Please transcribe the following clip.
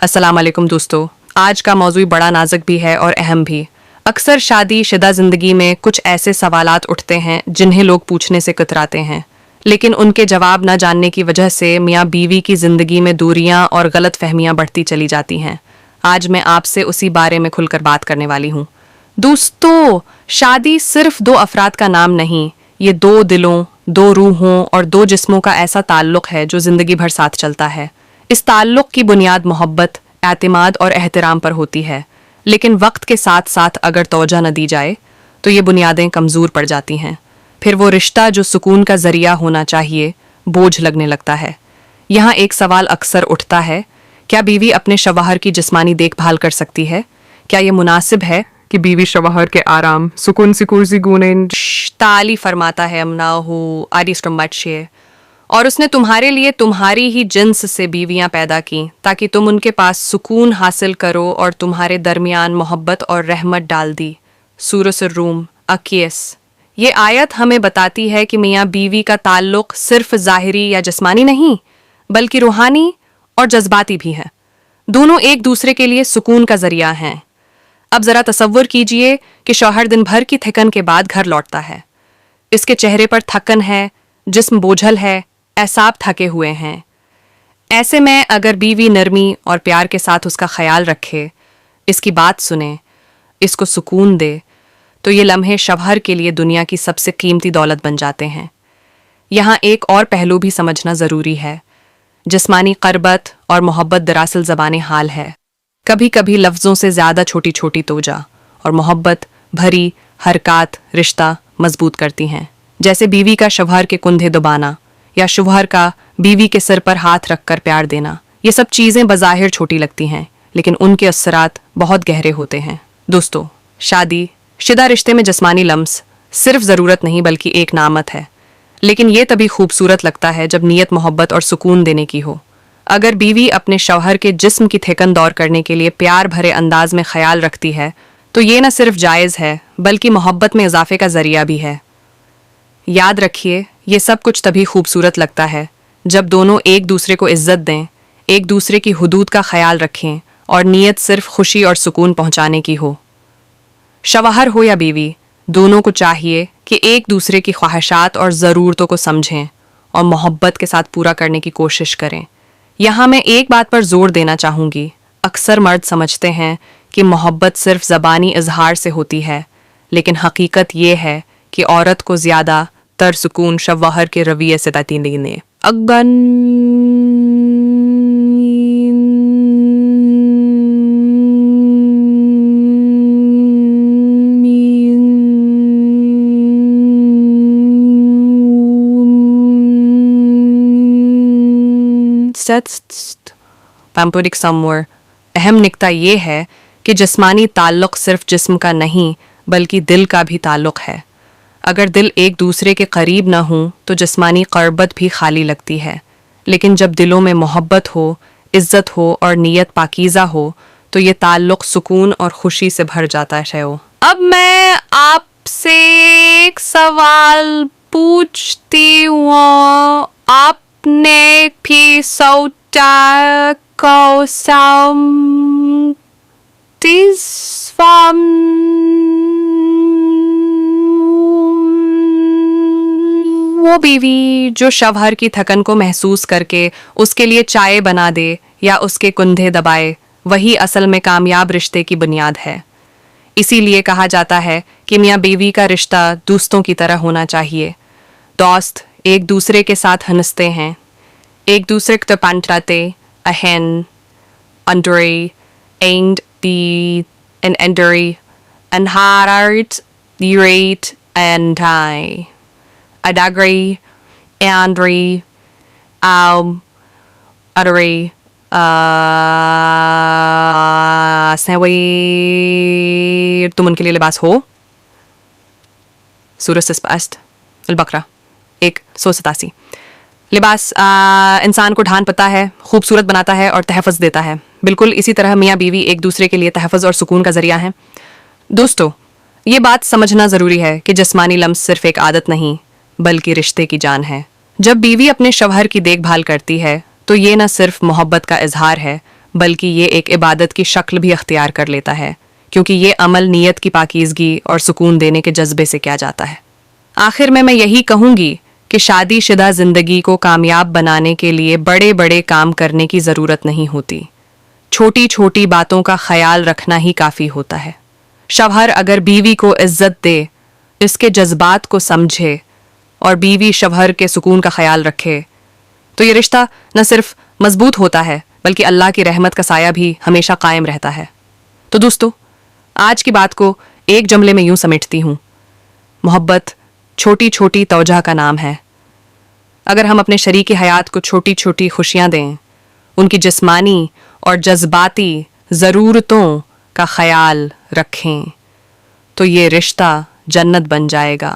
अस्सलाम वालेकुम दोस्तों, आज का मौजू बड़ा नाजुक भी है और अहम भी। अक्सर शादी शुदा ज़िंदगी में कुछ ऐसे सवालात उठते हैं जिन्हें लोग पूछने से कतराते हैं, लेकिन उनके जवाब न जानने की वजह से मियाँ बीवी की ज़िंदगी में दूरियां और गलत फहमियाँ बढ़ती चली जाती हैं। आज मैं आपसे उसी बारे में खुलकर बात करने वाली हूँ। दोस्तों, शादी सिर्फ दो अफराद का नाम नहीं, ये दो दिलों, दो रूहों और दो जिस्मों का ऐसा ताल्लुक़ है जो ज़िंदगी भर साथ चलता है। इस ताल्लुक़ की बुनियाद मोहब्बत, एतमाद और एहतराम पर होती है, लेकिन वक्त के साथ साथ अगर तवज्जो न दी जाए तो ये बुनियादें कमज़ोर पड़ जाती हैं। फिर वो रिश्ता जो सुकून का ज़रिया होना चाहिए बोझ लगने लगता है। यहाँ एक सवाल अक्सर उठता है, क्या बीवी अपने शौहर की जिस्मानी देखभाल कर सकती है? क्या ये मुनासिब है कि बीवी शौहर के आराम सुकून सिकुर्जी गुनें ताली फरमाता है अमनाहु आरिस्टमच्छे, और उसने तुम्हारे लिए तुम्हारी ही जिन्स से बीवियां पैदा की ताकि तुम उनके पास सुकून हासिल करो और तुम्हारे दरमियान मोहब्बत और रहमत डाल दी। सूरह रूम 21। ये आयत हमें बताती है कि मियाँ बीवी का ताल्लुक़ सिर्फ ज़ाहिरी या जिस्मानी नहीं बल्कि रूहानी और जज्बाती भी है। दोनों एक दूसरे के लिए सुकून का ज़रिया हैं। अब ज़रा तसव्वुर कीजिए कि शौहर दिन भर की थकन के बाद घर लौटता है। इसके चेहरे पर थकन है, जिस्म बोझल है, एसाब थके हुए हैं। ऐसे में अगर बीवी नरमी और प्यार के साथ उसका ख्याल रखे, इसकी बात सुने, इसको सुकून दे, तो ये लम्हे शौहर के लिए दुनिया की सबसे कीमती दौलत बन जाते हैं। यहाँ एक और पहलू भी समझना ज़रूरी है। जिस्मानी क़रबत और मोहब्बत दरअसल ज़बान हाल है। कभी कभी लफ्ज़ों से ज़्यादा छोटी छोटी तोजा और मोहब्बत भरी हरकत रिश्ता मजबूत करती हैं। जैसे बीवी का शौहर के कुंधे दबाना या शौहर का बीवी के सिर पर हाथ रखकर प्यार देना। ये सब चीज़ें बज़ाहिर छोटी लगती हैं, लेकिन उनके असरात बहुत गहरे होते हैं। दोस्तों, शादी शुदा रिश्ते में जिस्मानी लम्स सिर्फ ज़रूरत नहीं बल्कि एक नामत है, लेकिन ये तभी खूबसूरत लगता है जब नीयत मोहब्बत और सुकून देने की हो। अगर बीवी अपने शौहर के जिस्म की थकन दूर करने के लिए प्यार भरे अंदाज में ख्याल रखती है तो ये न सिर्फ जायज़ है बल्कि मोहब्बत में इजाफे का ज़रिया भी है। याद रखिए, ये सब कुछ तभी खूबसूरत लगता है जब दोनों एक दूसरे को इज्जत दें, एक दूसरे की हुदूद का ख्याल रखें और नीयत सिर्फ खुशी और सुकून पहुंचाने की हो। शौहर हो या बीवी, दोनों को चाहिए कि एक दूसरे की ख्वाहिशात और ज़रूरतों को समझें और मोहब्बत के साथ पूरा करने की कोशिश करें। यहाँ मैं एक बात पर जोर देना चाहूँगी। अक्सर मर्द समझते हैं कि मोहब्बत सिर्फ ज़बानी इजहार से होती है, लेकिन हकीकत ये है कि औरत को ज़्यादा तर सुकून शौहर के रवैये से तातीनी ने अगन पैम्पोरिक समवर। अहम निकता ये है कि जिस्मानी ताल्लुक़ सिर्फ जिस्म का नहीं बल्कि दिल का भी ताल्लुक़ है। अगर दिल एक दूसरे के करीब न हो तो जिस्मानी क़रबत भी खाली लगती है, लेकिन जब दिलों में मोहब्बत हो, इज़्ज़त हो और नीयत पाकीज़ा हो तो ये ताल्लुक़ सुकून और खुशी से भर जाता है। अब मैं आपसे एक सवाल पूछती हूँ, आपने भी सोचा को वो बीवी जो शौहर की थकन को महसूस करके उसके लिए चाय बना दे या उसके कुंधे दबाए, वही असल में कामयाब रिश्ते की बुनियाद है। इसीलिए कहा जाता है कि मियाँ बीवी का रिश्ता दोस्तों की तरह होना चाहिए। दोस्त एक दूसरे के साथ हंसते हैं, एक दूसरे को पंचराते अहन अंडरी एंड बी एन एंडरी अनहार्ट यूरेट एंड आई Adagri, Andri, Adari, Sewi, तुम उनके लिए लिबास हो। सूरह से स्पष्ट अल-बकरा 187। लिबास इंसान को ढान पता है, खूबसूरत बनाता है और तहफ़्फ़ुज़ देता है। बिल्कुल इसी तरह मियाँ बीवी एक दूसरे के लिए तहफ़्फ़ुज़ और सुकून का ज़रिया हैं। दोस्तों, ये बात समझना ज़रूरी है कि जिस्मानी लम्स सिर्फ एक आदत नहीं बल्कि रिश्ते की जान है। जब बीवी अपने शौहर की देखभाल करती है तो ये न सिर्फ मोहब्बत का इजहार है बल्कि ये एक इबादत की शक्ल भी अख्तियार कर लेता है, क्योंकि ये अमल नीयत की पाकीज़गी और सुकून देने के जज्बे से किया जाता है। आखिर में मैं यही कहूँगी कि शादीशुदा ज़िंदगी को कामयाब बनाने के लिए बड़े बड़े काम करने की ज़रूरत नहीं होती। छोटी छोटी बातों का ख्याल रखना ही काफ़ी होता है। शौहर अगर बीवी को इज्जत दे, इसके जज्बात को समझे और बीवी शौहर के सुकून का ख्याल रखे, तो ये रिश्ता न सिर्फ मजबूत होता है बल्कि अल्लाह की रहमत का साया भी हमेशा कायम रहता है। तो दोस्तों, आज की बात को एक जुमले में यूं समेटती हूँ, मोहब्बत छोटी छोटी तौजह का नाम है। अगर हम अपने शरीक हयात को छोटी छोटी खुशियाँ दें, उनकी जिस्मानी और जज्बाती ज़रूरतों का ख्याल रखें, तो ये रिश्ता जन्नत बन जाएगा।